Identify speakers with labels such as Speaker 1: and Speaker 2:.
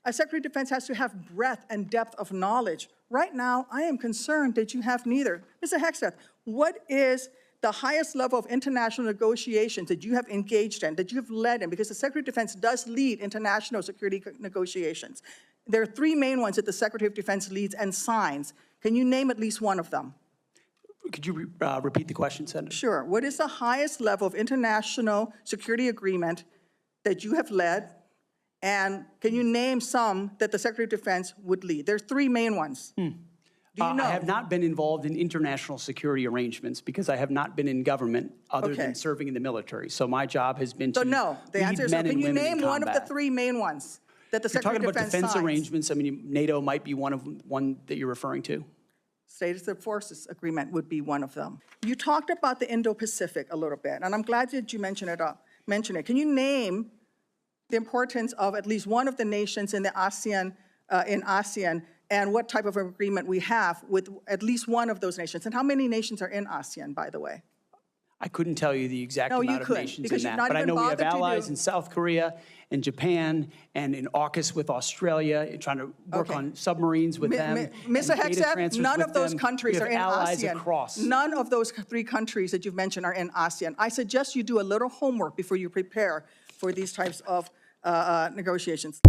Speaker 1: A Secretary of Defense has to have breadth and depth of knowledge. Right now, I am concerned that you have neither. Mr. Hexeth, what is the highest level of international negotiations that you have engaged in, that you have led in? Because the Secretary of Defense does lead international security negotiations. There are three main ones that the Secretary of Defense leads and signs. Can you name at least one of them?
Speaker 2: Could you repeat the question, Senator?
Speaker 1: Sure. What is the highest level of international security agreement that you have led? And can you name some that the Secretary of Defense would lead? There's three main ones. Do you know?
Speaker 2: I have not been involved in international security arrangements because I have not been in government other than serving in the military. So my job has been to
Speaker 1: no, the answer is no. Can you name one of the three main ones that the Secretary of Defense
Speaker 2: signs? You're talking about defense
Speaker 1: signs?
Speaker 2: arrangements. I mean, NATO might be one that you're referring to.
Speaker 1: Status of Forces Agreement would be one of them. You talked about the Indo-Pacific a little bit, and I'm glad that you mentioned it. Can you name the importance of at least one of the nations in the ASEAN, and what type of agreement we have with at least one of those nations? And how many nations are in ASEAN, by the way?
Speaker 2: I couldn't tell you the exact amount of nations in that, but I know we have allies in South Korea and Japan and in AUKUS with Australia, trying to work on submarines with them.
Speaker 1: Mr. Hexeth, none of those countries are in ASEAN.
Speaker 2: Across.
Speaker 1: None of those three countries that you've mentioned are in ASEAN. I suggest you do a little homework before you prepare for these types of negotiations.